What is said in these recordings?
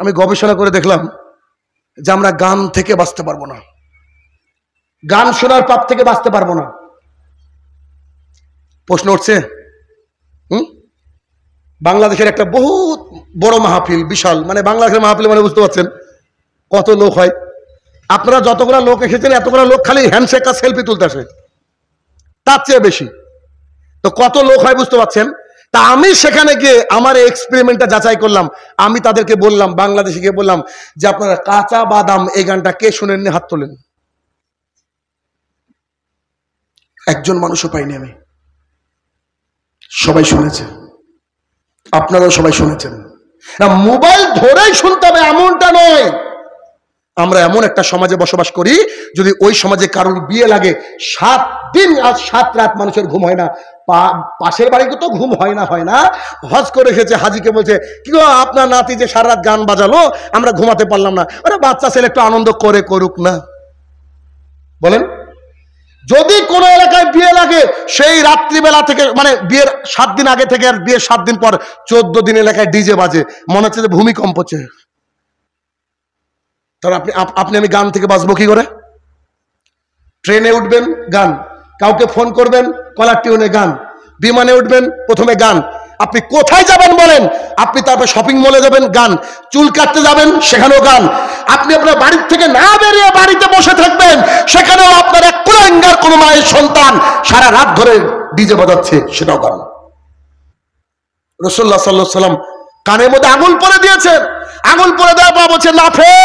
আমি গবেষণা করে দেখলাম যে আমরা গান থেকে বাঁচতে পারবো না, গান শোনার পাপ থেকে বাঁচতে পারবো না। প্রশ্ন উঠছে, বাংলাদেশের একটা বহুত বড় মাহফিল, বিশাল, মানে বাংলাদেশের মাহফিল মানে বুঝতে পারছেন কত লোক হয়। আপনারা যতগুলো লোক এসেছেন এতগুলো লোক খালি হ্যান্ডশেক আর সেলফি তুলতে আসে, তার চেয়ে বেশি। তো কত লোক হয় বুঝতে পারছেন। তা আমি সেখানে গিয়ে আমার এক্সপেরিমেন্টটা যাচাই করলাম। আমি তাদেরকে বললাম, বাংলাদেশে গিয়ে বললাম যে আপনারা কাঁচা বাদাম এই গানটা কে শুনেননি হাত তোলেন। একজন মানুষও পাইনি আমি। সবাই শুনেছে, আপনারাও সবাই শুনেছেন। না, মোবাইল ধরেই শুনতে হবে এমনটা নয়। আমরা এমন একটা সমাজে বসবাস করি, যদি ওই সমাজে কারোর বিয়ে লাগে 7 দিন আর 7 রাত মানুষের ঘুম হয় না। পাশের বাড়িতে তো ঘুম হয় না। হজ করে এসেছে, হাজিকে বলছে কি গো আপনার নাতি যে সারা রাত গান বাজালো আমরা ঘুমাতে পারলাম না। আরে বাচ্চা ছেলে একটু আনন্দ করে করুক না, বলেন। যদি কোনো এলাকায় বিয়ে লাগে সেই রাত্রিবেলা থেকে, মানে বিয়ের 7 দিন আগে থেকে আর বিয়ের 7 দিন পর 14 দিন এলাকায় ডিজে বাজে, মনে হচ্ছে যে ভূমিকম্প হচ্ছে। তাহলে আপনি আমি গান থেকে বাঁচবো কি করে? ট্রেনে উঠবেন গান, কাউকে ফোন করবেন কলার টিউনে গান, বিমানে উঠবেন প্রথমে গান, আপনি কোথায় যাবেন বলেন, আপনি তারপর শপিং মলে যাবেন গান, চুল কাটতে যাবেন সেখানেও গান, আপনি আপনার বাড়ির থেকে না বেরিয়ে বাড়িতে বসে থাকবেন সেখানেও আপনার এক কুলাঙ্গার কোন মায়ের সন্তান সারা রাত ধরে ডিজে বাজাচ্ছে, সেটাও গান। রাসূলুল্লাহ সাল্লাল্লাহু আলাইহি ওয়াসাল্লাম কানের মধ্যে আঙুল পরে দিয়েছেন, আঙুল পরে দেওয়ার পর বলছে নাফে,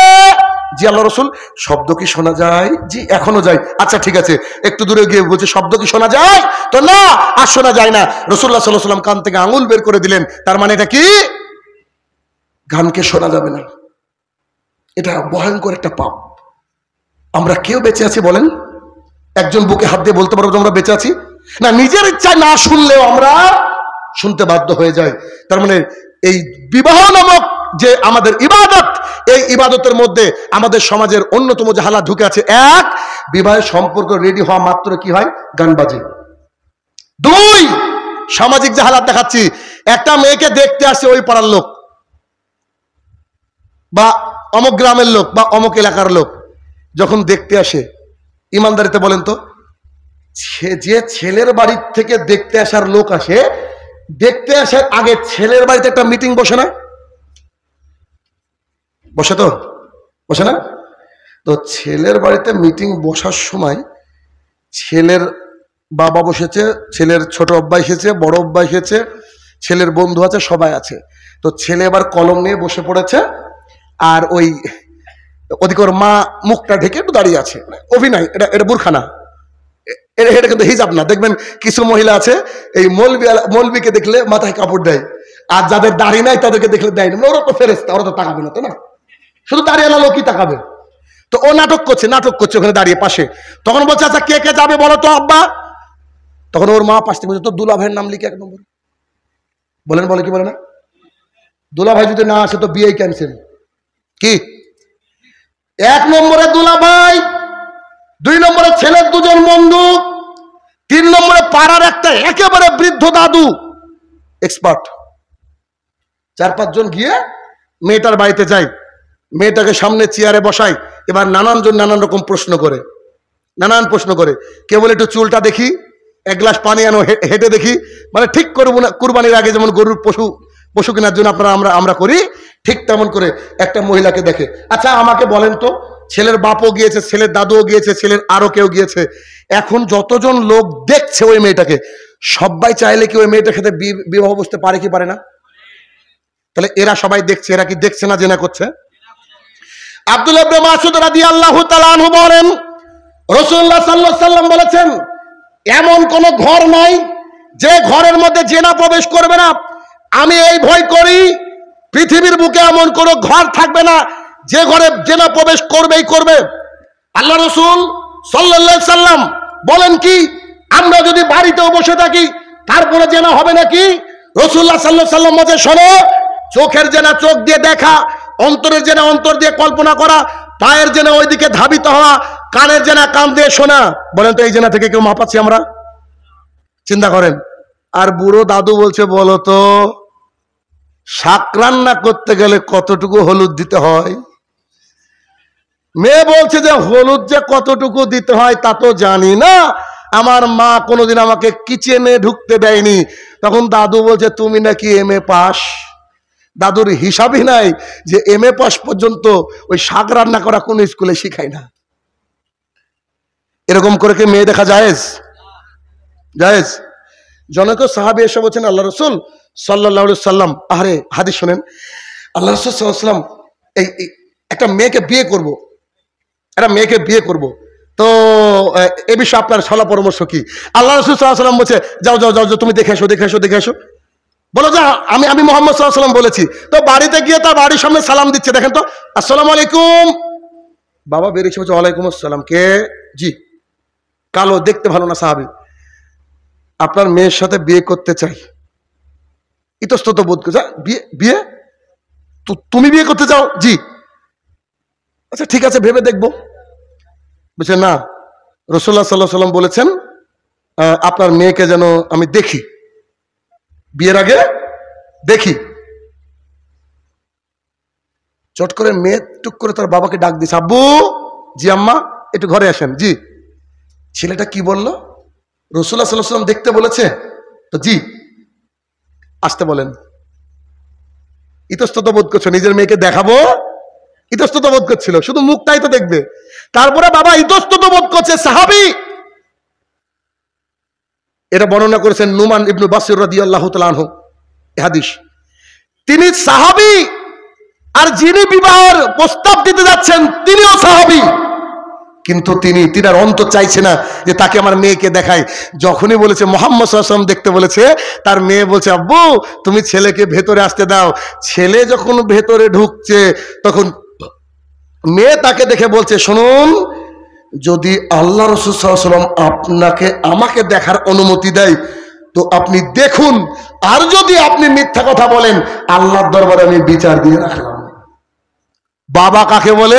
জি আল্লাহ রসুল শব্দ কি শোনা যায়? জি এখনো যায়। আচ্ছা ঠিক আছে, একটু দূরে গিয়ে বলছে শব্দ কি শোনা যায়? তো না, আর শোনা যায় না। রাসূলুল্লাহ সাল্লাল্লাহু আলাইহি ওয়াসাল্লাম কান থেকে আঙুল বের করে দিলেন, তার মানে এটা কি? গানকে শোনা যাবে না। এটা ভয়ঙ্কর একটা পাপ। আমরা কেউ বেঁচে আছি বলেন? একজন বুকে হাত দিয়ে বলতে পারবো যে আমরা বেঁচে আছি? না, নিজের ইচ্ছায় না শুনলেও আমরা শুনতে বাধ্য হয়ে যাই। তার মানে এই বিবাহ নামক যে আমাদের ইবাদত, এই ইবাদতের মধ্যে আমাদের সমাজের অন্যতম যে হালা ঢুকে আছে, 1, বিবাহের সম্পর্ক রেডি হওয়া মাত্র কি হয়? গান বাজে। 2, সামাজিক যে হালাত দেখাচ্ছি, একটা মেয়েকে দেখতে আসছে ওই পাড়ার লোক বা অমুক গ্রামের লোক বা অমুক এলাকার লোক, যখন দেখতে আসে, ইমানদারিতে বলেন তো, যে ছেলের বাড়ির থেকে দেখতে আসার লোক আসে, দেখতে আসার আগে ছেলের বাড়িতে একটা মিটিং বসে না? বসে তো? বসে না? তো ছেলের বাড়িতে মিটিং বসার সময় ছেলের বাবা বসেছে, ছেলের ছোট আব্বা এসেছে, বড় আব্বা এসেছে, ছেলের বন্ধু আছে, সবাই আছে। তো ছেলে এবার কলম নিয়ে বসে পড়েছে, আর ওদিকে ওর মা মুখটা ঢেকে একটু দাঁড়িয়ে আছে। অভিনয়, এটা বোরখা না, এটা কিন্তু হিজাব না। দেখবেন কিছু মহিলা আছে এই মৌলবীকে দেখলে মাথায় কাপড় দেয়, আর যাদের দাড়ি নাই তাদেরকে দেখলে দেয় না। ওরা তো ফেরেশতা, ওরা তো তাকাবে না, তো না, শুধু দাঁড়িয়ে লোকই তাকাবে। তো ও নাটক করছে ওখানে দাঁড়িয়ে পাশে। তখন বলছে আচ্ছা কে কে যাবে বলো তো আব্বা। তখন ওর মা পাশ থেকে বলছে তো দুলা ভাইয়ের নাম লিখে 1 নম্বর। বলে কি বলে না? দুলা ভাই যদি না আসে তো বিয়ে ক্যান্সেল। কি 1 নম্বরে দুলা ভাই, 2 নম্বরে ছেলের 2 জন বন্ধু, 3 নম্বরে পাড়ার একটা একেবারে বৃদ্ধ দাদু এক্সপার্ট। 4-5 জন গিয়ে মেয়েটার বাড়িতে যায়, মেয়েটাকে সামনে চেয়ারে বসায়। এবার নানান রকম প্রশ্ন করে। কেউ বলে একটু চুলটা দেখি, 1 গ্লাস পানি আনো, হেঁটে দেখি, মানে ঠিক করবো না কুরবানির আগে যেমন গরুর পশু কেনার জন্য আমরা করি, ঠিক তেমন করে একটা মহিলাকে দেখে। আচ্ছা আমাকে বলেন তো, ছেলের বাপও গিয়েছে, ছেলের দাদুও গিয়েছে, ছেলের আরো কেউ গিয়েছে, এখন যতজন লোক দেখছে ওই মেয়েটাকে, সবাই চাইলে কি ওই মেয়েটার সাথে বিবাহ বসতে পারে কি পারে না? তাহলে এরা সবাই দেখছে, এরা কি দেখছে না জেনা করছে? আব্দুল্লাহ ইবনে মাসউদ রাদিয়াল্লাহু তাআলা আনহু বলেন, রাসূলুল্লাহ সাল্লাল্লাহু আলাইহি ওয়াসাল্লাম বলেছেন, এমন কোন ঘর নাই যে ঘরের মধ্যে জিনা প্রবেশ করবে না। আমি এই ভয় করি পৃথিবীর বুকে এমন কোন ঘর থাকবে না যে ঘরে জিনা প্রবেশ করবেই করবে। আল্লাহ রাসূল সাল্লাল্লাহু আলাইহি ওয়াসাল্লাম বলেন কি, আমরা যদি বাড়িতেও বসে থাকি তারপরে জিনা হবে নাকি? রাসূলুল্লাহ সাল্লাল্লাহু আলাইহি ওয়াসাল্লাম বলেন, শোনো, চোখের জেনা চোখ দিয়ে দেখা, অন্তরের জেনা অন্তর দিয়ে কল্পনা করা, পায়ের জেনা ওইদিকে ধাবিত হওয়া, কানের জেনা কান দিয়ে শোনা। বলেন তো এই জেনা থেকে কেউ মাপ পাচ্ছি আমরা? চিন্তা করেন। আর বুড়ো দাদু বলছে বলো তো, শাক রান্না করতে গেলে কতটুকু হলুদ দিতে হয়? মেয়ে বলছে যে হলুদ যে কতটুকু দিতে হয় তা তো জানি না, আমার মা কোনোদিন আমাকে কিচেনে ঢুকতে দেয়নি। তখন দাদু বলছে তুমি নাকি MA পাস। দাদুর হিসাবই নাই যে MA পাস পর্যন্ত ওই শাক রান্না করা কোন স্কুলে শিখায় না। এরকম করে কি মেয়ে দেখা জায়েজ? জায়েজ। জনক সাহাবী এসে বলছেন আল্লাহ রসুল সাল্লাল্লাহু আলাইহি সাল্লাম, আরে হাদিস শুনেন, আল্লাহ রসুল সাল্লাল্লাহু আলাইহি সাল্লাম এই একটা মেয়েকে বিয়ে করব, একটা মেয়েকে বিয়ে করব, তো এ বিষয়ে আপনার সলা পরামর্শ কি? আল্লাহ রসুল সাল্লাল্লাহু আলাইহি সাল্লাম বলছে যাও যাও যাও, তুমি দেখে এসো, দেখে এসো, দেখে এসো। বলো যে আমি মুহাম্মদ সাল্লাল্লাহু আলাইহি সাল্লাম বলেছি। তো বাড়িতে গিয়ে তার বাড়ির সামনে সালাম দিচ্ছে, দেখেন তো, আসসালামু আলাইকুম। বাবা বেরিয়েছে, বলছে ওয়ালাইকুম আসসালাম। কে? জি। কালো, দেখতে ভালো না সাহাবী। আপনার মেয়ের সাথে বিয়ে করতে চাই। ইতস্তত বোধ করছে, বিয়ে বিয়ে তুমি বিয়ে করতে চাও? জি। আচ্ছা ঠিক আছে, ভেবে দেখবো। বলছে না, রাসূলুল্লাহ সাল্লাল্লাহু আলাইহি সাল্লাম বলেছেন আপনার মেয়েকে যেন আমি দেখি, বিয়ের আগে দেখি। চট করে মেয়ে টুক করে তার বাবাকে ডাক দিছে, আব্বু। জি আম্মা, একটু ঘরে আসেন। জি। ছেলেটা কি বলল? রাসূলুল্লাহ সাল্লাল্লাহু আলাইহি সাল্লাম দেখতে বলেছে তো? জি। আসতে বলেন। ইতস্তত বোধ করছো, নিজের মেয়েকে দেখাবো, ইতস্তত বোধ করছিল, শুধু মুখটাই তো দেখবে। তারপরে বাবা ইতস্তত বোধ করছে, সাহাবী। এটা বর্ণনা করেছেন নুমান ইবনে বাসির রাদিয়াল্লাহু তাআলা আনহু, হাদিস। তিনি সাহাবী, আর যিনি বিবাহের প্রস্তাব দিতে যাচ্ছেন তিনিও সাহাবী, কিন্তু তিনার অন্তর চাইছে না যে তাকে আমার মেয়েকে দেখাই। যখনই বলেছে মুহাম্মদ সাল্লাল্লাহু আলাইহি ওয়াসাল্লাম দেখতে বলেছে, তার মেয়ে বলছে আব্বু তুমি ছেলেকে ভেতরে আসতে দাও। ছেলে যখন ভেতরে ঢুকছে তখন মেয়ে তাকে দেখে বলছে, শুনুন, যদি আল্লাহ রাসূল সাল্লাল্লাহু আলাইহি ওয়াসাল্লাম আপনাকে আমাকে দেখার অনুমতি দেয় তো আপনি দেখুন, আর যদি আপনি মিথ্যা কথা বলেন আল্লাহর দরবারে আমি বিচার দিয়ে রাখলাম। বাবা কাকে বলে,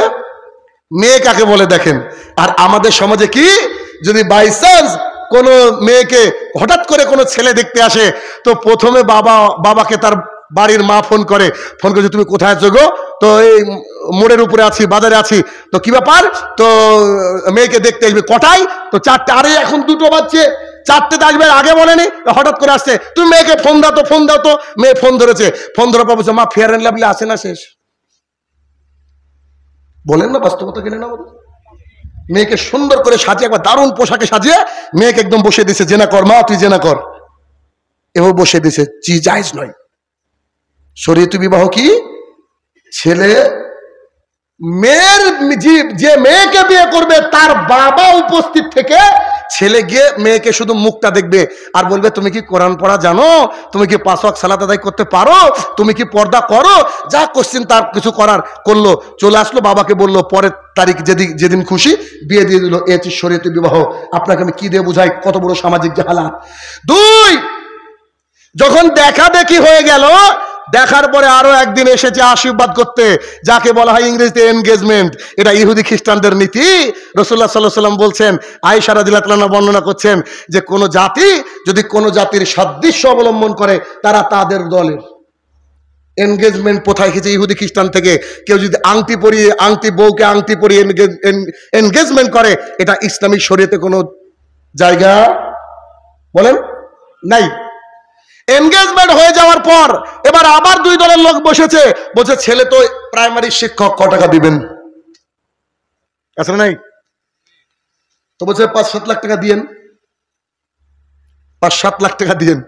মেয়ে কাকে বলে দেখেন। আর আমাদের সমাজে কি, যদি বাই চান্স কোনো মেয়েকে হঠাৎ করে কোনো ছেলে দেখতে আসে তো প্রথমে বাবাকে তার বাড়ির মা ফোন করে তুমি কোথায় আছো গো? তো এই মোড়ের উপরে আছি, বাজারে আছি। তো কি ব্যাপার? তো মেয়েকে দেখতে আসবে কটায়? তো 4টে। আরে এখন 2টো বাজছে, 4টেতে আসবে, আগে বলেনি, হঠাৎ করে আসছে। তুমি মেয়েকে ফোন দাও তো, ফোন দাও তো। মেয়ে ফোন ধরেছে, ফোন ধরার পর বলছে মা ফেয়ার অ্যান্ড লাভলি আসে না শেষ। বলেন না বাস্তবতা কিনে না? মেয়েকে সুন্দর করে সাজিয়ে, একবার দারুণ পোশাকে সাজিয়ে মেয়েকে একদম বসে দিছে, জেনা কর মা, তুই জেনা কর, এভাবে বসে দিছে। জি, জায়েজ নয়। শরীয়তি বিবাহ কি? ছেলে মেয়ের যে মেয়েকে বিয়ে করবে তার বাবা উপস্থিত থেকে ছেলে গিয়ে মেয়েকে শুধু মুখটা দেখবে আর বলবে তুমি কি কোরআন পড়া জানো, তুমি কি 5 ওয়াক্ত সালাত আদায় করতে পারো, তুমি কি পর্দা করো, যা কোশ্চেন তার কিছু করার করলো, চলে আসলো, বাবাকে বললো পরের তারিখ যেদিন খুশি বিয়ে দিয়ে দিল। এ হচ্ছে শরীয়তি বিবাহ। আপনাকে আমি কি দিয়ে বুঝাই কত বড় সামাজিক জাহালাত। 2, যখন দেখা দেখি হয়ে গেল, দেখার পরে আরো একদিন এসেছে আশীর্বাদ করতে, যাকে বলা হয় ইংরেজিতে এনগেজমেন্ট। এটা ইহুদি খ্রিস্টানদের নীতি। রাসূলুল্লাহ সাল্লাল্লাহু আলাইহি ওয়াসাল্লাম বলছেন, আয়েশা রাদিয়াল্লাহু আনহা বর্ণনা করছেন যে কোন জাতি যদি কোন জাতির সাদৃশ্য অবলম্বন করে তারা তাদের দলের। এনগেজমেন্ট কোথায় এসেছে? ইহুদি খ্রিস্টান থেকে। কেউ যদি আংটি পরিয়ে, বউকে আংটি পরিয়ে এনগেজমেন্ট করে, এটা ইসলামিক শরীয়তে কোনো জায়গা বলেন নাই। এনগেজমেন্ট হয়ে যাওয়ার পর এবার আবার 2 দলের লোক বসেছে, বলছে ছেলে তো প্রাইমারি শিক্ষক, ক টাকা দিবেন? আসলে নাই তো বলছে 5-7 লাখ টাকা দিয়েন, 5-7 লাখ টাকা দিয়েন।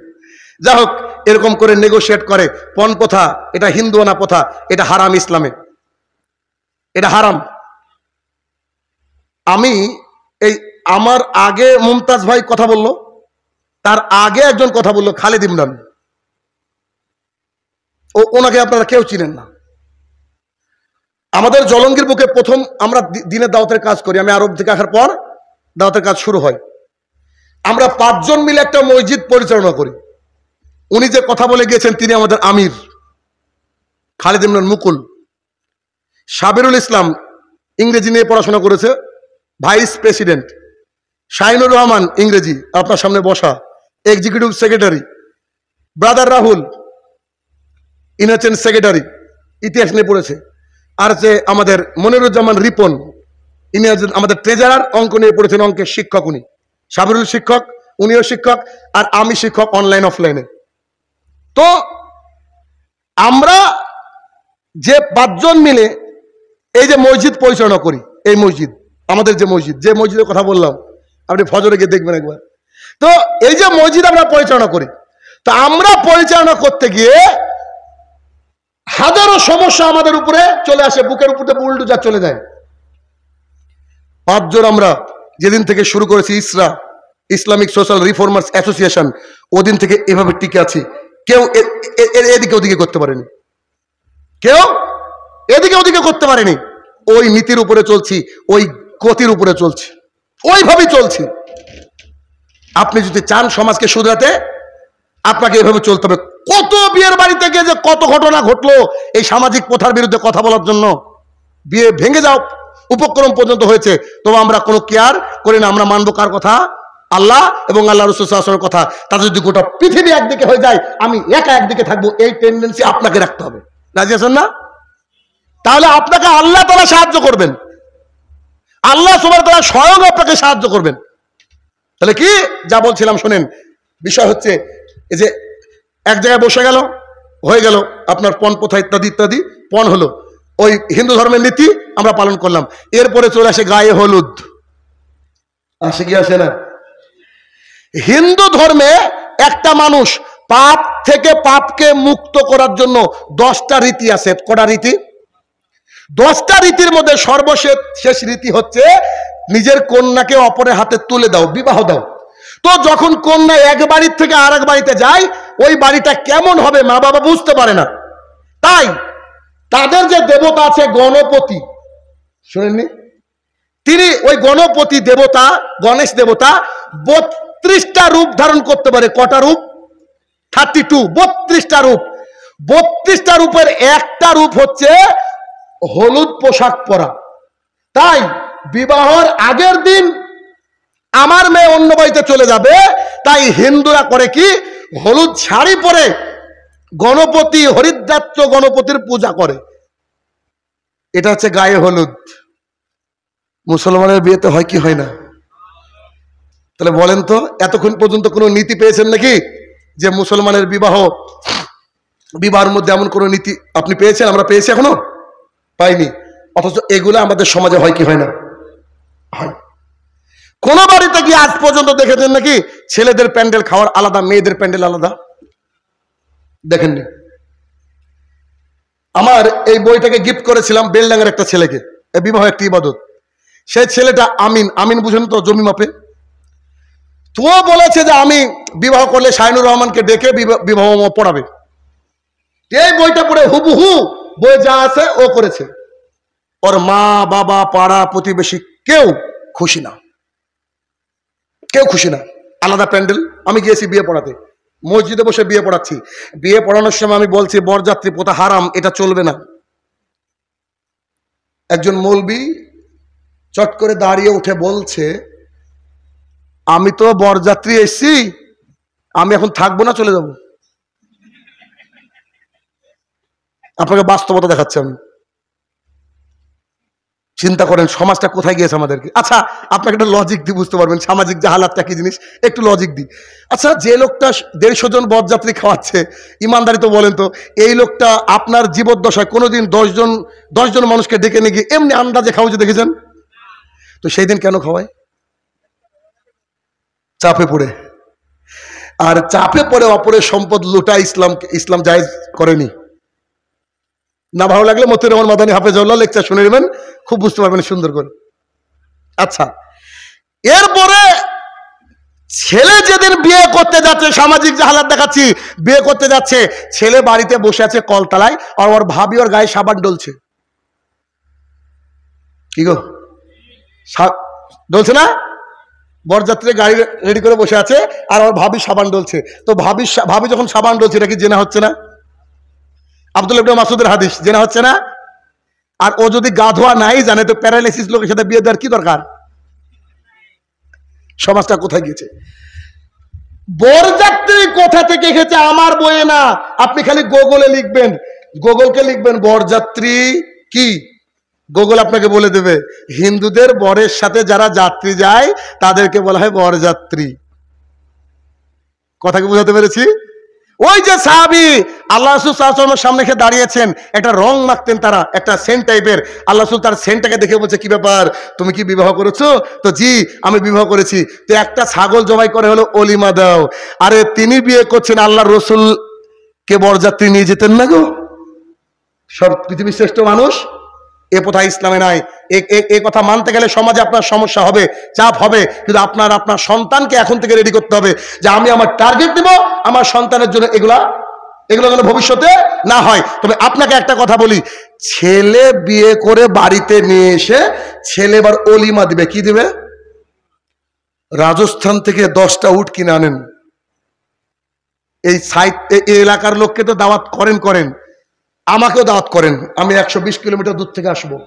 যা হোক, এরকম করে নেগোশিয়েট করে। পণ প্রথা এটা হিন্দুয়ানা প্রথা, এটা হারাম ইসলামে, এটা হারাম। আমি এই আমার আগে মুমতাজ ভাই কথা বললো, তার আগে একজন কথা বললো, খালেদ ইমরান, ওনাকে আপনারা কেউ চিনেন না। আমাদের জলঙ্গির বুকে প্রথম আমরা দিনের দাওয়াতের কাজ করি, আমি আরব থেকে আসার পর দাওয়াতের কাজ শুরু হয়। আমরা 5 জন মিলে একটা মসজিদ পরিচালনা করি। উনি যে কথা বলে গিয়েছেন তিনি আমাদের আমির, খালেদ ইমরান মুকুল। সাবিরুল ইসলাম ইংরেজি নিয়ে পড়াশোনা করেছে, ভাইস প্রেসিডেন্ট। শাহিনুর রহমান ইংরেজি, আপনার সামনে বসা, এক্সিকিউটিভ সেক্রেটারি। ব্রাদার রাহুল ইনি হচ্ছেন সেক্রেটারি, ইতিহাস নিয়ে পড়েছে। আর হচ্ছে আমাদের মনিরুজ্জামান রিপন, ইনি হচ্ছেন আমাদের ট্রেজারার, অঙ্ক নিয়ে পড়েছেন, অঙ্কের শিক্ষক উনি। সাবিরুল শিক্ষক, উনিও শিক্ষক, আর আমি শিক্ষক অনলাইন অফলাইনে। তো আমরা যে 5 জন মিলে এই যে মসজিদ পরিচালনা করি, এই মসজিদ আমাদের যে মসজিদের কথা বললাম, আপনি ফজরে গিয়ে দেখবেন একবার। তো এই যে মসজিদ আমরা পরিচালনা করি, তো আমরা পরিচালনা করতে গিয়ে হাজারো সমস্যা আমাদের উপরে চলে আসে, বুকের উপরে বুলডোজার চলে যায়। 5 জন আমরা যেদিন থেকে শুরু করেছি ইসরা, ইসলামিক সোশ্যাল রিফর্মার্স অ্যাসোসিয়েশন, ওদিন থেকে এভাবে টিকে আছি। কেউ এদিকে ওদিকে করতে পারেনি, কেউ এদিকে ওদিকে করতে পারেনি। ওই নীতির উপরে চলছি, ওই গতির উপরে চলছি, ওইভাবেই চলছি। আপনি যদি চান সমাজকে শুধরাতে, আপনাকে এভাবে চলতে হবে। কত বিয়ের বাড়িতে গিয়ে যে কত ঘটনা ঘটলো এই সামাজিক প্রথার বিরুদ্ধে কথা বলার জন্য, বিয়ে ভেঙে যাও উপক্রম পর্যন্ত হয়েছে, তবে আমরা কোনো কেয়ার করি না। আমরা মানবো কার কথা? আল্লাহ এবং আল্লাহ রাসূল সাল্লাল্লাহু আলাইহি ওয়াসাল্লামের কথা। তাতে যদি গোটা পৃথিবী একদিকে হয়ে যায়, আমি একা একদিকে থাকবো, এই টেন্ডেন্সি আপনাকে রাখতে হবে। রাজি আছেন না? তাহলে আপনাকে আল্লাহ তাআলা সাহায্য করবেন, আল্লাহ সুবহানাহু ওয়া তাআলা স্বয়ং আপনাকে সাহায্য করবেন। তাহলে কি যা বলছিলাম শোনেন, বিষয় হচ্ছে এই যে এক জায়গায় বসে গেল, হয়ে গেল আপনার পণ প্রথা ইত্যাদি ইত্যাদি, পণ হলো ওই হিন্দু ধর্মের নীতি আমরা পালন করলাম। এরপরে চলে আসে গায়ে হলুদ, আসে কি আসে না? হিন্দু ধর্মে একটা মানুষ পাপ থেকে পাপকে মুক্ত করার জন্য 10টা রীতি আছে। কটা রীতি? 10টা রীতির মধ্যে সর্বশেষ রীতি হচ্ছে নিজের কন্যাকে অপরের হাতে তুলে দাও, বিবাহ দাও। তো যখন কন্যা এক বাড়ির থেকে আর এক বাড়িতে যায়, ওই বাড়িটা কেমন হবে মা বাবা বুঝতে পারে না। তাই তাদের যে দেবতা আছে গণপতি, শুনেননি? তিনি ওই গণপতি দেবতা, গণেশ দেবতা 32টা রূপ ধারণ করতে পারে। কটা রূপ? 32, 32টা রূপ। 32টা রূপের একটা রূপ হচ্ছে হলুদ পোশাক পরা। তাই বিবাহর আগের দিন আমার মেয়ে অন্য বাড়িতে চলে যাবে, তাই হিন্দুরা করে কি, হলুদ শাড়ি পরে গণপতি, হরিদ্রাত্র গণপতির পূজা করে। এটা হচ্ছে গায়ে হলুদ। মুসলমানের বিয়েতে হয় কি হয় না? তাহলে বলেন তো, এতক্ষণ পর্যন্ত কোনো নীতি পেয়েছেন নাকি যে মুসলমানের বিবাহের মধ্যে এমন কোনো নীতি আপনি পেয়েছেন? আমরা পেয়েছি? এখনো পাইনি। অথচ এগুলো আমাদের সমাজে হয় কি হয় না? হয়। কোন বাড়িতে কি আজ পর্যন্ত দেখেছেন নাকি ছেলেদের প্যান্ডেল খাওয়ার আলাদা, মেয়েদের প্যান্ডেল আলাদা? দেখেননি। আমার এই বইটাকে গিফট করেছিলাম বেলডাঙ্গার একটা ছেলেকে, বিবাহ একটি ইবাদত। সেই ছেলেটা আমিন বুঝেন তো, জমি মাপে। তো বলেছে যে আমি বিবাহ করলে শাহিনুর রহমানকে ডেকে বিবাহ পড়াবে। এই বইটা পড়ে হুবহু বই যা আছে ও করেছে। ওর মা বাবা পাড়া প্রতিবেশী কেউ খুশি না, কেউ খুশি না। আলাদা প্যান্ডেল। আমি গিয়েছি বিয়ে পড়াতে, মসজিদে বসে বিয়ে পড়াচ্ছি। বিয়ে পড়ানোর সময় আমি বলছি বরযাত্রী প্রথা হারাম, এটা চলবে না। একজন মৌলবি চট করে দাঁড়িয়ে উঠে বলছে, আমি তো বরযাত্রী এসছি, আমি এখন থাকবো না, চলে যাব। আপনাকে বাস্তবতা দেখাচ্ছি আমি। চিন্তা করেন সমাজটা কোথায় গিয়েছে আমাদেরকে। আচ্ছা, আপনাকে একটা লজিক দিয়ে বুঝতে পারবেন সামাজিক জাহালাতটা কি জিনিস, একটু লজিক দিই। আচ্ছা, যে লোকটা 150 জন বরযাত্রী খাওয়াচ্ছে, ইমানদারি তো বলেন তো, এই লোকটা আপনার জীবদ্দশায় কোনোদিন 10 জন মানুষকে ডেকে নিয়ে গিয়ে এমনি আন্দাজে খাওয়াচ্ছে দেখেছেন? তো সেই দিন কেন খাওয়ায়? চাপে পড়ে। আর চাপে পড়ে অপরের সম্পদ লুটা ইসলাম জায়েজ করেনি। না ভালো লাগলে মতিউর রহমান মাদানী হাফেজাহুল্লাহ লেকচার শুনে নেবেন, খুব বুঝতে পারবেন সুন্দর করে। আচ্ছা, এরপরে ছেলে যেদিন বিয়ে করতে যাচ্ছে, সামাজিক জাহালাত দেখাচ্ছি, বিয়ে করতে যাচ্ছে, ছেলে বাড়িতে বসে আছে কলতলায়, আর ওর ভাবি ওর গায়ে সাবান ডলছে। কি গো, ডলছে না? বরযাত্রী গাড়ি রেডি করে বসে আছে আর ওর ভাবি সাবান ডলছে। তো ভাবি যখন সাবান ডলছে, এটা কি জেনা হচ্ছে না? আব্দুল্লাহ ইবনে মাসউদের হাদিস, জেনা হচ্ছে না? আর ও যদি গা ধোয়া নাই জানে, তো প্যারালাইসিস লোকের সাথে বিয়ে দেওয়ার কি দরকার? সমাজটা কোথায় গিয়েছে? বরযাত্রী কোথা থেকে এসেছে আমার বইয়ে না, আপনি খালি গুগলে লিখবেন গুগলকে লিখবেন বরযাত্রী কি, গুগল আপনাকে বলে দেবে হিন্দুদের বরের সাথে যারা যাত্রী যায় তাদেরকে বলা হয় বরযাত্রী। কথা কি বুঝাতে পেরেছি? ওই যে সাহাবী আল্লাহ রাসূল সাল্লাল্লাহু আলাইহি ওয়াসাল্লামের সামনে এসে দাঁড়িয়েছেন, একটা রং মাখতেন তারা, একটা সেন্ট টাইপের। আল্লাহ রাসূল তার সেন্টটাকে দেখে বলছে, কি ব্যাপার, তুমি কি বিবাহ করেছো? তো জি আমি বিবাহ করেছি। তো একটা ছাগল জবাই করে হলো অলিমা দাও। আরে তিনি বিয়ে করছেন, আল্লাহর রাসূল কে বরযাত্রী নিয়ে যেতেন না গো? সব পৃথিবীর শ্রেষ্ঠ মানুষ। এ কথা ইসলামে নাই। এই কথা মানতে গেলে সমাজে আপনার সমস্যা হবে, চাপ হবে, কিন্তু আপনার সন্তানকে এখন থেকে রেডি করতে হবে যে আমি আমার টার্গেট দেব আমার সন্তানের জন্য এগুলো যেন ভবিষ্যতে না হয়। তবে আপনাকে একটা কথা বলি, ছেলে বিয়ে করে বাড়িতে নিয়ে এসে ছেলে এবার অলিমা দিবে। কি দিবে? রাজস্থান থেকে 10টা উট কিনে আনেন। এই এলাকার লোককে তো দাওয়াত করেন, আমাকেও দাওয়াত করেন, আমি 120 কিলোমিটার দূর থেকে আসবো।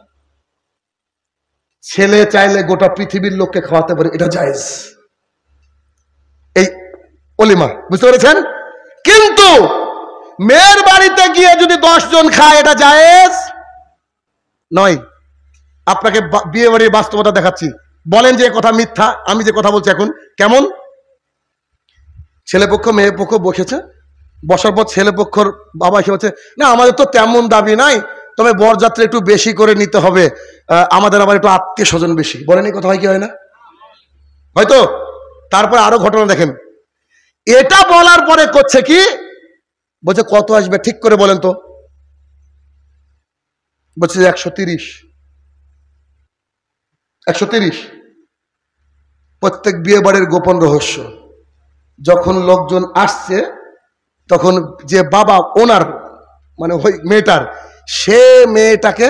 ছেলে চাইলে গোটা পৃথিবীর লোককে খাওয়াতে পারে, এটা জায়েজ, এই অলিমা, বুঝতে পেরেছেন? কিন্তু মেয়ের বাড়িতে গিয়ে যদি 10 জন খায় এটা জায়েজ নয়। আপনাকে বিয়ে বাড়ির বাস্তবতা দেখাচ্ছি, বলেন যে কথা মিথ্যা। আমি যে কথা বলছি এখন কেমন? ছেলে পক্ষ মেয়ে পক্ষ বসেছে, বসার পর ছেলে পক্ষর বাবা এসে বলছে, না আমাদের তো তেমন দাবি নাই, তবে বরযাত্রী একটু বেশি করে নিতে হবে, আমাদের আবার একটু আত্মীয় স্বজন বেশি। বলেন এই কথা হয় কি হয় না? হয়তো। তারপরে আরো ঘটনা দেখেন, এটা বলার পরে করছে কি, বলছে কত আসবে ঠিক করে বলেন তো। বলছে 130। প্রত্যেক বিয়ে বাড়ির গোপন রহস্য। যখন লোকজন আসছে তখন যে বাবা ওনার মানে ওই মেয়েটার, সে মেয়েটাকে,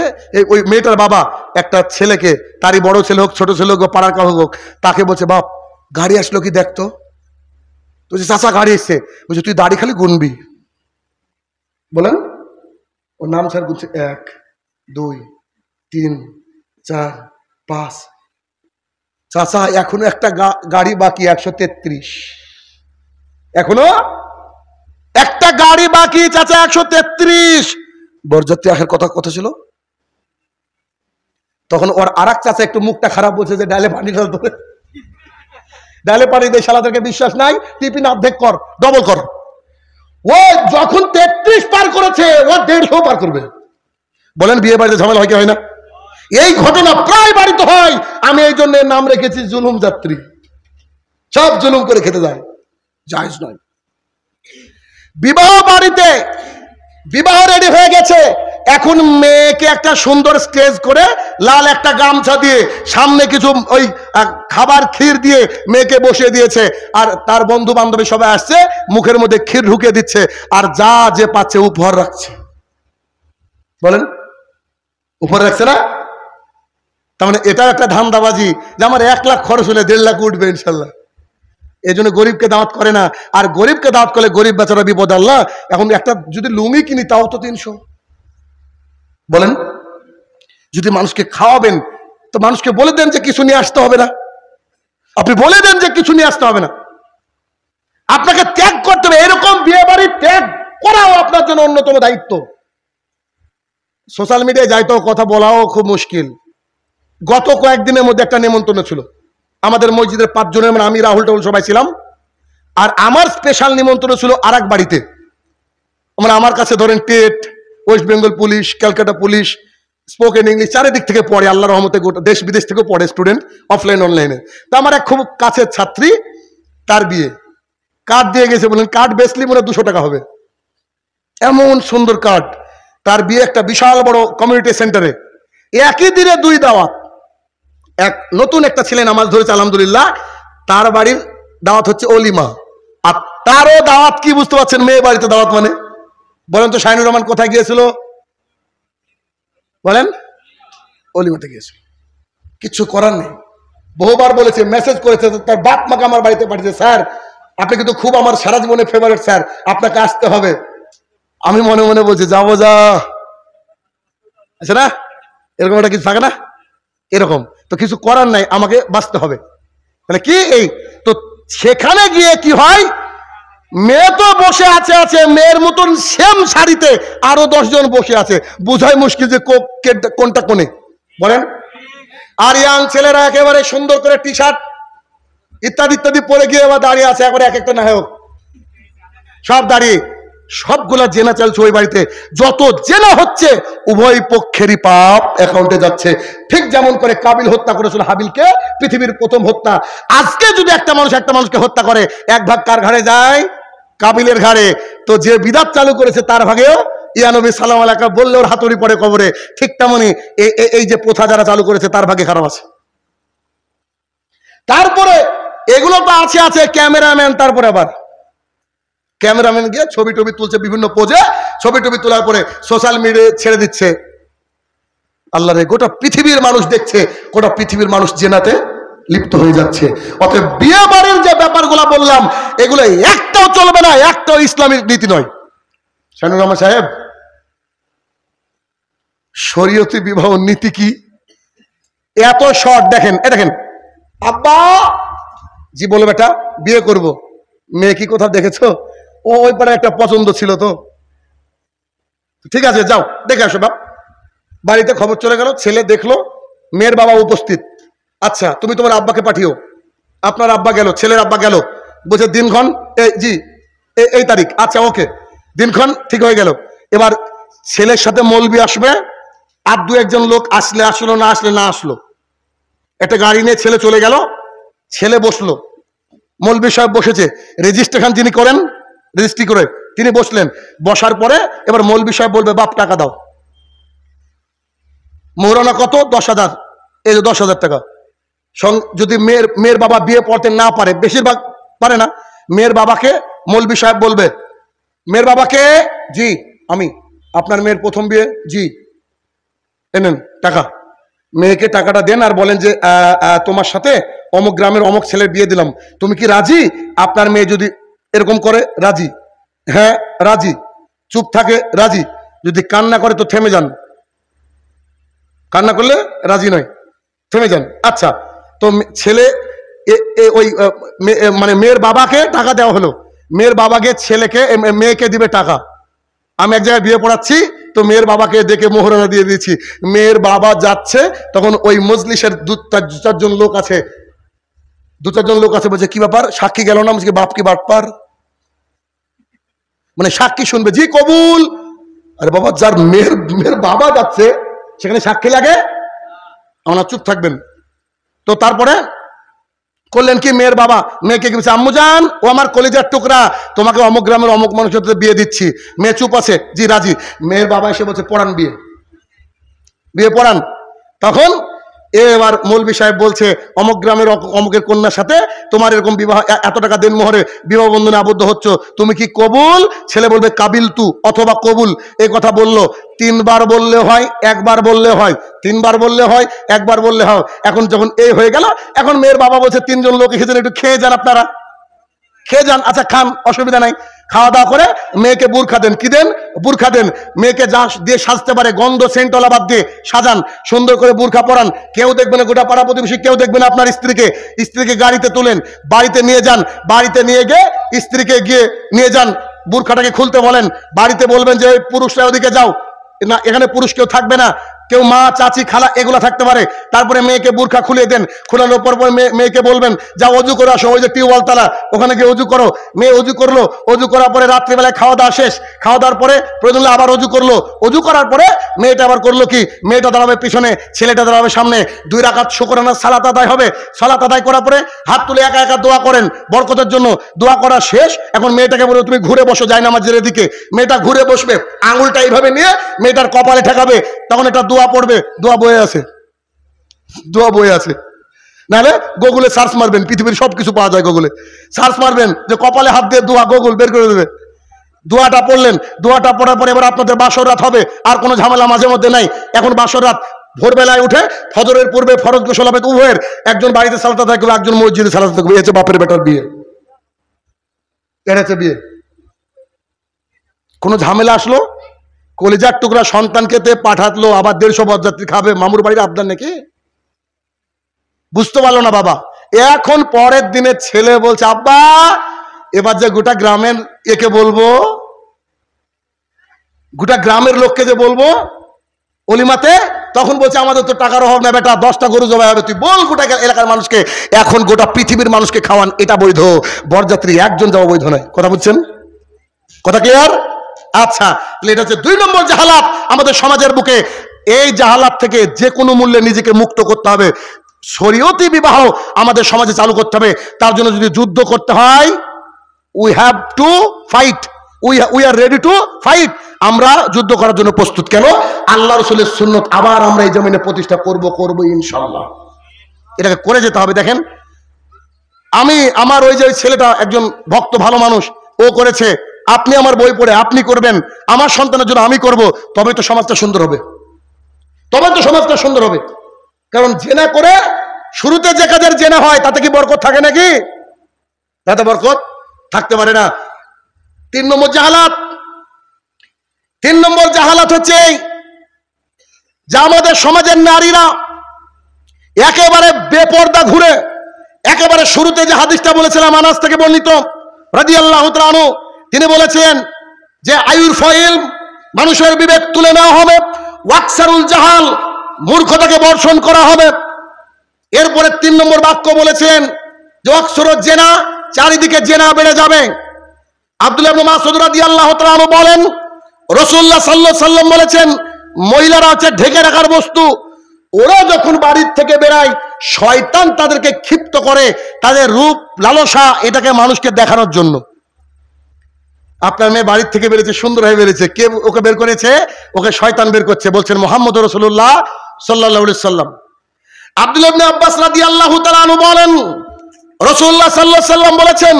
ওই মেয়েটার বাবা একটা ছেলেকে, তারই বড় ছেলে হোক ছোট ছেলে হোক পাড়ার কাউ হোক, তাকে বলছে, বাপ গাড়ি আসলো কি দেখতো। তো চাচা গাড়ি এসছে, বলছে তুই দাড়ি খালি গুনবি। বলেন ওর নাম স্যার গুনছে 1 2 3 4 5। চাচা এখনো একটা গাড়ি বাকি, 133। এখনো একটা গাড়ি বাকি চাচা, 133। বরযাত্রী আসার কথা ছিল। তখন ওর আরেক চাচা একটু মুখটা খারাপ বলছে যে ডালে পানি ঢাল, ডালে পানি দিয়ে শালাদেরকে বিশ্বাস নাই, টিফিন অর্ধেক কর, ডবল কর। ও যখন 33 পার করেছে ও 150 পার করবে। বলেন বিয়ে বাড়িতে ঝামেলা হয় কি হয় না? এই ঘটনা প্রায় বাড়িতে হয়। আমি এই জন্য নাম রেখেছি জুলুম যাত্রী। সব জুলুম করে খেতে যায়, জায়েজ নয়। বিবাহ বাড়িতে বিবাহ রেডি হয়ে গেছে, এখন মেয়েকে একটা সুন্দর স্টেজ করে লাল একটা গামছা দিয়ে সামনে কিছু ওই খাবার ক্ষীর দিয়ে মেয়েকে বসিয়ে দিয়েছে, আর তার বন্ধু বান্ধবী সবাই আসছে, মুখের মধ্যে ক্ষীর ঢুকিয়ে দিচ্ছে, আর যা যে পাচ্ছে উপহার রাখছে। বলেন উপহার রাখছে না? তার মানে এটা একটা ধান্দাবাজি যে আমার 1 লাখ খরচ হলে 1.5 লাখ উঠবে ইনশাল্লাহ। এই জন্য গরিবকে দাওয়াত করে না, আর গরিবকে দাওয়াত করলে গরিব বেচারা বিপদ। আল্লাহ এখন একটা যদি লুঙ্গি কিনি তাও তো 300। বলেন যদি মানুষকে খাওয়াবেন তো মানুষকে বলে দেন যে কিছু নিয়ে আসতে হবে না, আপনি বলে দেন যে কিছু নিয়ে আসতে হবে না, আপনাকে ত্যাগ করতে হবে। এরকম বিয়ে বাড়ি ত্যাগ করাও আপনার জন্য অন্যতম দায়িত্ব। সোশ্যাল মিডিয়ায় যাইতো কথা বলাও খুব মুশকিল। গত কয়েকদিনের মধ্যে একটা নিমন্ত্রণ ছিল আমাদের মসজিদের 5 জনের, মানে আমি রাহুল টাহুল সবাই ছিলাম, আর আমার স্পেশাল নিমন্ত্রণ ছিল আর এক বাড়িতে। মানে আমার কাছে ধরেন TET, West Bengal police, Calcutta police, spoken English চারিদিক থেকে পড়ে, আল্লাহ রহমতে গোটা দেশ বিদেশ থেকে পড়ে স্টুডেন্ট, অফলাইন অনলাইনে। তা আমার এক খুব কাছের ছাত্রী, তার বিয়ে, কার্ড দিয়ে গেছে, বলেন কার্ড বেচলি মনে 200 টাকা হবে, এমন সুন্দর কার্ড। তার বিয়ে একটা বিশাল বড় কমিউনিটি সেন্টারে, একই দিনে 2 দাওয়াত। এক নতুন একটা ছেলে নামাজ ধরেছে আলহামদুলিল্লাহ, তার বাড়ির দাওয়াত হচ্ছে অলিমা, আর তারও দাওয়াত কি বুঝতে পারছেন, মেয়ে বাড়িতে দাওয়াত মানে। বলেন তো শাহিনুর রহমান কোথায় গিয়েছিল? বলেন অলিমাতে গিয়েছিল। কিছু করার নেই, বহুবার বলেছে, মেসেজ করেছে, তার বাপ মাকে আমার বাড়িতে পাঠিয়েছে, স্যার আপনি কিন্তু খুব আমার সারা জীবনের ফেভারিট স্যার, আপনাকে আসতে হবে। আমি মনে মনে বলছি যাবো, যা আছে না, এরকম একটা কিছু থাকে না, এরকম তো কিছু করার নাই, আমাকে বাঁচতে হবে। তাহলে কি এই তো সেখানে গিয়ে কি হয়, মেয়ে তো বসে আছে আছে মেয়ের মতন সেম শাড়িতে আরো 10 জন বসে আছে, বুঝাই মুশকিল যে কোনটা কোনে বলেন। আর ইয়াং ছেলেরা একেবারে সুন্দর করে টি শার্ট ইত্যাদি ইত্যাদি পরে গিয়ে আবার দাঁড়িয়ে আছে, একবারে এক একটা নায়ক সব দাঁড়িয়ে, সবগুলা জেনা চলছে ওই বাড়িতে। যত জেনা হচ্ছে উভয় পক্ষেরই পাপ অ্যাকাউন্টে যাচ্ছে। ঠিক যেমন করে কাবিল হত্যা করেছিল হাবিলকে, পৃথিবীর প্রথম হত্যা। আজকে যদি একটা মানুষকে হত্যা করে, এক ভাগ কার ঘাড়ে যায়? কাবিলের ঘাড়ে। তো যে বিদাত চালু করেছে তার ভাগেও ইয়া নবী সালাম আলাইকা বললে ওর হাতুড়ি পড়ে কবরে। ঠিক তেমনি এই যে প্রথা যারা চালু করেছে তার ভাগে খারাপ আছে। তারপরে এগুলো তো আছে ক্যামেরাম্যান, তারপরে আবার ক্যামেরাম্যান গিয়ে ছবি টবি তুলছে বিভিন্ন পোজে, ছবি টবি তোলার পরে সোশ্যাল মিডিয়ায় ছেড়ে দিচ্ছে। আল্লাহ রে, গোটা পৃথিবীর মানুষ দেখছে, গোটা পৃথিবীর মানুষ জেনাতে লিপ্ত হয়ে যাচ্ছে। অতএব বিয়ে বাড়ির যে ব্যাপারগুলো বললাম এগুলো একটাও চলবে না, একটাও ইসলামিক নীতি নয়। শানুর রহমান সাহেব, শরীয়তি বিবাহ নীতি কি? এত শর্ট দেখেন, দেখেন আব্বা জি বলো বেটা বিয়ে করব, মেয়ে কি কোথাও দেখেছো? ওই পাড়ে একটা পছন্দ ছিল তো, ঠিক আছে যাও দেখে আসো বাপ। বাড়িতে খবর চলে গেল, ছেলে দেখলো, মেয়ের বাবা উপস্থিত। আচ্ছা তুমি তোমার আব্বাকে পাঠিও। আপনার আব্বা গেল, ছেলের আব্বা গেল, বলছে দিনক্ষণ জি এই তারিখ, আচ্ছা ওকে, দিনক্ষণ ঠিক হয়ে গেল। এবার ছেলের সাথে মৌলবি আসবে, আর 2-1 লোক আসলে আসলো, না আসলে না আসলো। একটা গাড়ি নিয়ে ছেলে চলে গেল, ছেলে বসলো, মৌলবি সাহেব বসেছে, রেজিস্ট্রেশন যিনি করেন রেজিস্ট্রি করে তিনি বসলেন। বসার পরে এবার মৌলবি সাহেব বলবে বাপ টাকা দাও। মোহরানা কত? 10,000। এই যে 10,000 টাকা। যদি মেয়ের বাবা বিয়ে পড়তে না পারে, বেশিরভাগ পারে না, মেয়ের বাবাকে মৌলবি সাহেব বলবে, মেয়ের বাবাকে জি আমি, আপনার মেয়ের প্রথম বিয়ে, জি এনেন টাকা। মেয়েকে টাকাটা দেন আর বলেন যে তোমার সাথে অমুক গ্রামের অমুক ছেলের বিয়ে দিলাম, তুমি কি রাজি? আপনার মেয়ে যদি এরকম করে, রাজি, হ্যাঁ রাজি, চুপ থাকে রাজি, যদি কান্না করে তো থেমে যান, কান্না করলে রাজি নয়, থেমে যান। আচ্ছা তো ছেলে ওই মানে মেয়ের বাবাকে টাকা দেওয়া হলো, মেয়ের বাবাকে মেয়েকে দিবে টাকা। আমি এক জায়গায় বিয়ে পড়াচ্ছি, তো মেয়ের বাবাকে দেখে মোহরানা দিয়ে দিয়েছি। মেয়ের বাবা যাচ্ছে, তখন ওই মজলিসের 2-4 জন লোক আছে, 2-4 জন লোক আছে, বলছে কি ব্যাপার, সাক্ষী গেল না? বলছে বাপ কি বাটপার, মানে সাক্ষী শুনবে, জি কবুল। আরে বাবা, যার মেয়ের বাবা যাচ্ছে সেখানে সাক্ষী লাগে? আমরা চুপ থাকবেন। তো তারপরে করলেন কি, মেয়ের বাবা মেয়েকে কি বলছে, আম্মু জান ও আমার কলিজার টুকরা, তোমাকে অমুক গ্রামের অমুক মানুষের সাথে বিয়ে দিচ্ছি। মেয়ে চুপ আছে, জি রাজি। মেয়ের বাবা এসে বলছে পড়ান, বিয়ে পড়ান। তখন এবার মৌলবি সাহেব বলছে অমুক গ্রামের অমুকের কন্যার সাথে তোমার এরকম বিবাহ, এত টাকা দেন মোহরে বিবাহ বন্ধনে আবদ্ধ হচ্ছ, তুমি কি কবুল? ছেলে বলবে কাবিল তু অথবা কবুল। এই কথা বললো 3 বার বললে হয়, 1 বার বললে হয়, 3 বার বললে হয়, 1 বার বললে হয়। এখন যখন এই হয়ে গেল, এখন মেয়ের বাবা বলছে 3 জন লোক এসেছেন, একটু খেয়ে যান, আপনারা খেয়ে যান। আচ্ছা খান, অসুবিধা নাই। খাওয়া দাওয়া করে মেয়েকে বুরখা দেন, কি দেন? বুরখা দেন। মেয়েকে যা দিয়ে সাজতে পারে, গন্ধ সেন্টলা বাদ দিয়ে সাজান, সুন্দর করে বুরখা পরান, কেউ দেখবে না, গোটা পাড়া প্রতিবেশী কেউ দেখবে না। আপনার স্ত্রীকে গাড়িতে তোলেন, বাড়িতে নিয়ে যান, বাড়িতে নিয়ে গিয়ে স্ত্রীকে গিয়ে নিয়ে যান, বুরখাটাকে খুলতে বলেন, বাড়িতে বলবেন যে পুরুষরা ওদিকে যাও, না এখানে পুরুষ কেউ থাকবে না, কেউ মা চাচি খালা এগুলা থাকতে পারে। তারপরে মেয়েকে বুরখা খুলে দেন, খোলানোর পর মেয়েকে বলবেন যা অজু করে আসো, ওই যে টিউবওয়েল তালা, ওখানে গিয়ে অজু করো। মেয়ে অজু করলো, অজু করার পরে রাত্রিবেলায় খাওয়া দাওয়া শেষ, খাওয়া দাওয়ার পরে প্রয়োজন আবার অজু করলো, অজু করার পরে মেয়েটা আবার করলো কি, মেয়েটা দাঁড়াবে পিছনে, ছেলেটা দাঁড়াবে সামনে, 2 রাকাত শুকরানা সালাত আদায় হবে। সালাত আদায় করার পরে হাত তুলে একা একা দোয়া করেন বরকতের জন্য। দোয়া করা শেষ, এখন মেয়েটাকে বলবো তুমি ঘুরে বসো জায়নামাজের এদিকে। মেয়েটা ঘুরে বসবে, আঙুলটা এইভাবে নিয়ে মেয়েটার কপালে ঠেকাবে, তখন এটা দোয়া পড়বে। দোয়া বয়ে আছে, নাহলে গুগলে সার্চ মারবেন, পৃথিবীর সবকিছু পাওয়া যায় গুগলে সার্চ মারবেন যে কপালে হাত দিয়ে দোয়া, গুগল বের করে দেবে। দোয়াটা পড়লেন, দোয়াটা পড়ার পরে এবার আপনাদের বাসর রাত হবে, আর কোনো ঝামেলা মাঝে মধ্যে নাই। এখন বাসর রাত ভোরবেলায় উঠে ফজরের পূর্বে ফরজ গোসল হবে উভয়ের, একজন বাড়িতে সালাত আদায় করবে, একজন মসজিদে সালাত আদায় করবে। এসে বাপের বেটার বিয়ে, এড়েছে বিয়ে। কোনো ঝামেলা আসলো, কলিজার টুকরা সন্তানকে পাঠাতলো, আবার 150 বরযাত্রী খাবে, মামুর বাড়ির আবদার নাকি? বুঝতে পারলো না বাবা। এখন পরের দিনে ছেলে বলছে আব্বা এবার যে গোটা গ্রামের একে বলবো, গোটা গ্রামের লোককে যে বলবো অলিমাতে, তখন বলছে আমাদের তো টাকার অভাব না বেটা, 10টা গরু জবাই হবে। তুই বল গোটা এলাকার মানুষকে, এখন গোটা পৃথিবীর মানুষকে খাওয়ান, এটা বৈধ। বরযাত্রী একজন যাওয়া বৈধ নয়। কথা বুঝছেন? কথা ক্লিয়ার? আচ্ছা, এটা হচ্ছে 2 নম্বর জাহালাত আমাদের সমাজের বুকে। এই জাহালাত থেকে যে কোনো মূল্যে নিজেকে মুক্ত করতে হবে। শরীয়তি বিবাহ আমাদের সমাজে চালু করতে হবে। তার জন্য যদি যুদ্ধ করতে হয়, we have to fight, we are ready to fight. আমরা যুদ্ধ করার জন্য প্রস্তুত। কেন? আল্লাহ রাসূলের সুন্নাত আবার আমরা এই জমিনে প্রতিষ্ঠা করব ইনশাআল্লাহ। এটাকে করে যেতে হবে। দেখেন, আমার ওই যে ছেলেটা একজন ভক্ত ভালো মানুষ, ও করেছে। আপনি আমার বই পড়ে আপনি করবেন, আমার সন্তানের জন্য আমি করব, তবে তো সমাজটা সুন্দর হবে। তবে তো সমাজটা সুন্দর হবে। কারণ জেনা করে শুরুতে যে কাজের জেনা হয় তাতে কি বরকত থাকে নাকি? তাতে বরকত থাকতে পারে না। 3 নম্বর জাহালাত। 3 নম্বর জাহালাত হচ্ছে যে আমাদের সমাজের নারীরা একেবারে বেপর্দা ঘুরে, একেবারে শুরুতে যে হাদিসটা বলেছিলাম আনাস থেকে বর্ণিত রাদিয়াল্লাহু তাআলা আনহু, তিনি বলেছেন যে আয়ুর ফয়েল, মানুষের বিবেক তুলে নেওয়া হবে, ওয়াকসারুল জাহাল, মূর্খতাকে বর্ষণ করা হবে। এরপরে 3 নম্বর বাক্য বলেছেন যে ওয়াকসুরুজ জেনা, চারিদিকে জেনা বেড়ে যাবে। আব্দুল্লাহ ইবনে মাসউদ রাদিয়াল্লাহু তাআলা আনহু বলেন, রাসূলুল্লাহ সাল্লাল্লাহু আলাইহি ওয়াসাল্লাম বলেছেন, মহিলারা হচ্ছে ঢেকে রাখার বস্তু। ওরা যখন বাড়ির থেকে বেরায়, শয়তান তাদেরকে ক্ষিপ্ত করে, তাদের রূপ লালসা এটাকে মানুষকে দেখানোর জন্য। আপনার মেয়ে বাড়ির থেকে বেরিয়েছে, সুন্দর হয়ে বেরিয়েছে, কে ওকে বের করেছে? ওকে শয়তান বের করছে। বলছেন মুহাম্মদুর রাসূলুল্লাহ সাল্লাল্লাহু আলাইহি ওয়াসাল্লাম। আব্দুল্লাহ ইবনে আব্বাস রাদিয়াল্লাহু তাআলা আনহু বলেন, রাসূলুল্লাহ সাল্লাল্লাহু আলাইহি ওয়াসাল্লাম বলেছেন,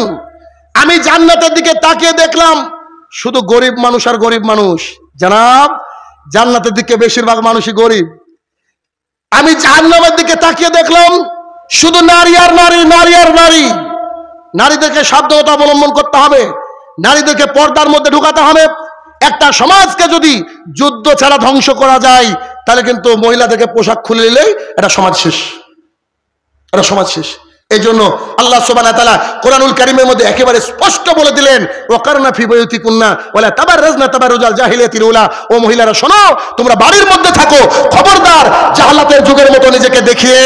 আমি জান্নাতের দিকে তাকিয়ে দেখলাম শুধু গরিব মানুষ আর গরিব মানুষ। জানাব, জান্নাতের দিকে বেশিরভাগ মানুষই গরিব। আমি জাহান্নামের দিকে তাকিয়ে দেখলাম শুধু নারী আর নারী, নারী আর নারী। নারীদেরকে সাবধানতা অবলম্বন করতে হবে, নারীদেরকে পর্দার মধ্যে ঢুকাতে হবে। একটা সমাজকে যদি যুদ্ধ ছাড়া ধ্বংস করা যায়, তাহলে কিন্তু মহিলাদেরকে পোশাক খুলে নিলেই এটা সমাজ শেষ, এটা সমাজ শেষ। এই জন্য আল্লাহ সুবহানাহু ওয়া তাআলা কোরআনুল কারীমের মধ্যে একেবারে স্পষ্ট বলে দিলেন, ওয়াকারনা ফি বুয়ুতিকুন্না ওয়ালা তাবাররাজনা তাবাররুজাল জাহিলিয়াতিল উলা। ও মহিলারা শোনো, তোমরা বাড়ির মধ্যে থাকো, খবরদার জাহালাতের যুগের মতো নিজেকে দেখিয়ে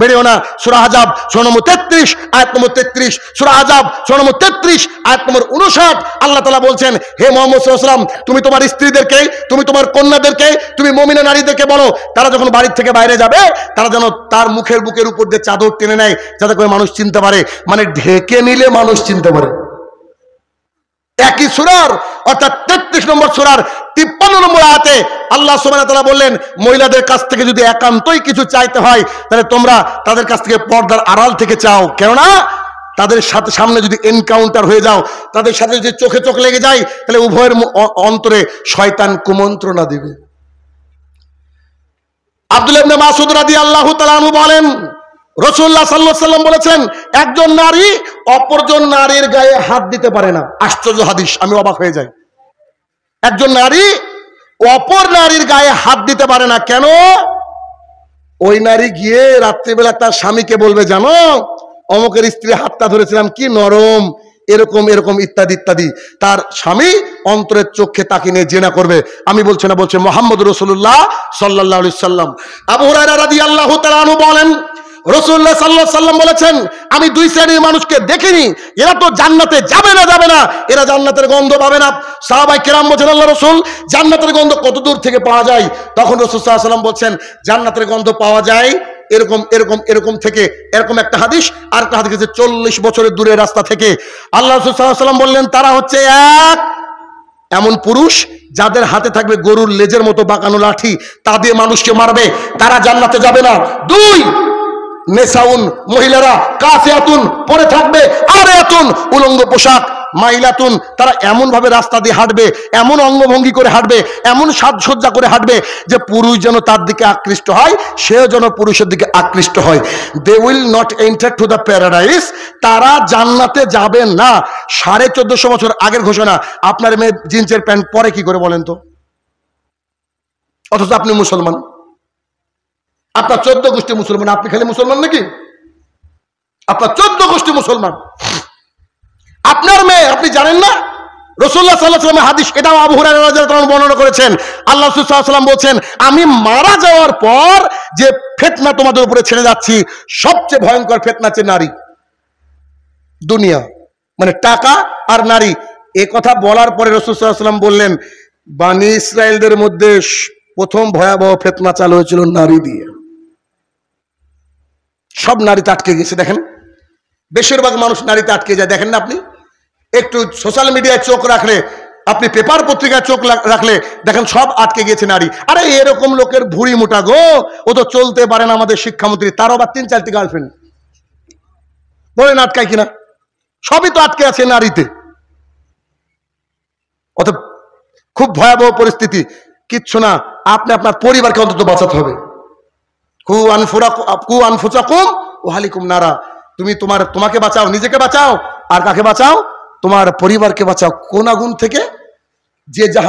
বেরিও না। সূরা আহজাব সূরা নম্বর 33 আয়াত নম্বর 33, সূরা আহজাব সূরা নম্বর 33 আয়াত নম্বর 59 আল্লাহ তাআলা বলছেন, হে মুহাম্মদ সাল্লাল্লাহু আলাইহি ওয়াসাল্লাম, তুমি তোমার স্ত্রীদেরকে, তুমি তোমার কন্যাদেরকে, তুমি মুমিনা নারীদেরকে বলো, তারা যখন বাড়ি থেকে বাইরে যাবে, তারা যেন তার মুখের বুকের উপর দিয়ে চাদর টেনে নেয়, যাতে করে মানুষ চিনতে পারে। মানে ঢেকে নিলে মানুষ চিনতে পারে। একই সূরার অর্থাৎ 33 নম্বর সূরার 53 নম্বর আয়াতে আল্লাহ সুবহানাহু ওয়া তাআলা বললেন, মহিলাদের কাছ থেকে যদি একান্তই কিছু চাইতে হয়, তাহলে তোমরা তাদের কাছ থেকে পর্দার আড়াল থেকে চাও। কেননা তাদের সাথে সামনে যদি এনকাউন্টার হয়ে যাও, তাদের সাথে যদি চোখে চোখ লেগে যায়, তাহলে উভয়ের অন্তরে শয়তান কুমন্ত্রণা দিবে। আব্দুল্লাহ ইবনে মাসউদ রাদিয়াল্লাহু তাআলা আনহু বলেন, রাসূলুল্লাহ সাল্লাল্লাহু আলাইহি ওয়াসাল্লাম বলেছেন, একজন নারী অপরজন নারীর গায়ে হাত দিতে পারে না। আশ্চর্য হাদিস, আমি অবাক হয়ে যাই। একজন নারী অপর নারীর গায়ে হাত দিতে পারে না। কেন? ওই নারী গিয়ে রাত্রিবেলা তার স্বামীকে বলবে, জানো অমুকের স্ত্রী হাতটা ধরেছিলাম, কি নরম, এরকম এরকম ইত্যাদি ইত্যাদি। তার স্বামী অন্তরের চোখে তাকে নিয়ে জেনা করবে। আমি বলছি না, বলছে মুহাম্মদ রাসূলুল্লাহ সাল্লাল্লাহু আলাইহি সাল্লাম। আবু হুরায়রা রাদিয়াল্লাহু তাআলা আনহু বলেন, রাসূলুল্লাহ সাল্লাল্লাহু আলাইহি সাল্লাম বলেছেন, আমি 2 শ্রেণীর মানুষকে দেখিনি, এরা তো জান্নাতে যাবে না, এরা জান্নাতের গন্ধ পাবে না। সাহাবায়ে কেরাম বলেন, আল্লাহর রাসূল, জান্নাতের গন্ধ কত দূর থেকে পাওয়া যায়? তখন রাসূল সাল্লাল্লাহু আলাইহি সাল্লাম বলেন, জান্নাতের গন্ধ পাওয়া যায় এরকম এরকম এরকম থেকে। এরকম একটা হাদিস, আর একটা হাদিস 40 বছরের দূরের রাস্তা থেকে। আল্লাহ রাসূল সাল্লাল্লাহু আলাইহি সাল্লাম বললেন, তারা হচ্ছে এমন পুরুষ যাদের হাতে থাকবে গরুর লেজের মতো বাঁকানো লাঠি, তা দিয়ে মানুষকে মারবে, তারা জান্নাতে যাবে না। 2, নেসাউন, মহিলারা, কাফিয়াতুন, পরে থাকবে আরিয়াতুন, উলঙ্গ পোশাক, মাইলাতুন, তারা এমন ভাবে রাস্তা দিয়ে হাঁটবে, এমন অঙ্গভঙ্গি করে হাঁটবে, এমন সাজসজ্জা করে হাঁটবে যে পুরুষ যেন তার দিকে আকৃষ্ট হয়, সেও যেন পুরুষের দিকে আকৃষ্ট হয়। They will not enter to the paradise, তারা জান্নাতে যাবে না। 1450 বছর আগের ঘোষণা। আপনার মেয়ে জিন্সের প্যান্ট পরে কি করে বলেন তো? অথচ আপনি মুসলমান, আপনার 14 গোষ্ঠী মুসলমান, আপনি খালি মুসলমান নাকি? আপনার 14 গোষ্ঠী মুসলমান। আপনার মেয়ে, আপনি জানেন না? রাসূলুল্লাহ সাল্লাল্লাহু আলাইহি ওয়াসাল্লাম হাদিস, এটাও আবু হুরায়রা রাদিয়াল্লাহু তাআলা বর্ণনা করেছেন। আল্লাহ রাসূল সাল্লাল্লাহু আলাইহি ওয়াসাল্লাম বলছেন, আমি মারা যাওয়ার পর যে ফিতনা তোমাদের উপরে ছেড়ে যাচ্ছি, সবচেয়ে ভয়ঙ্কর ফিতনা হচ্ছে নারী, দুনিয়া, মানে টাকা আর নারী। এ কথা বলার পরে রাসূল সাল্লাল্লাহু আলাইহি ওয়াসাল্লাম বললেন, বনি ইসরাইলদের মধ্যে প্রথম ভয়াবহ ফিতনা চালু হয়েছিল নারী দিয়ে। সব নারীতে আটকে গেছে। দেখেন, বেশিরভাগ মানুষ নারীতে আটকে যায়। দেখেন না আপনি, একটু সোশ্যাল মিডিয়ায় চোখ রাখলে, আপনি পেপার পত্রিকায় চোখ রাখলে দেখেন সব আটকে গেছে নারী। আরে এরকম লোকের ভুঁড়ি মোটা গো, ও তো চলতে পারে না, আমাদের শিক্ষামন্ত্রী, তারও আবার 3-4টি গার্লফ্রেন্ড, বলেন আটকায় কিনা? সবই তো আটকে আছে নারীতে। অত খুব ভয়াবহ পরিস্থিতি। কিচ্ছু না, আপনি আপনার পরিবারকে অন্তত বাঁচাতে হবে। কু আনফুসাকুম ওয়া আহলিকুম নারা। তুমি তোমাকে বাঁচাও, নিজেকে বাঁচাও, আর কাকে বাঁচাও? তোমার পরিবারকে বাঁচাও। কোন আগুন থেকে? যে জাহান্নাম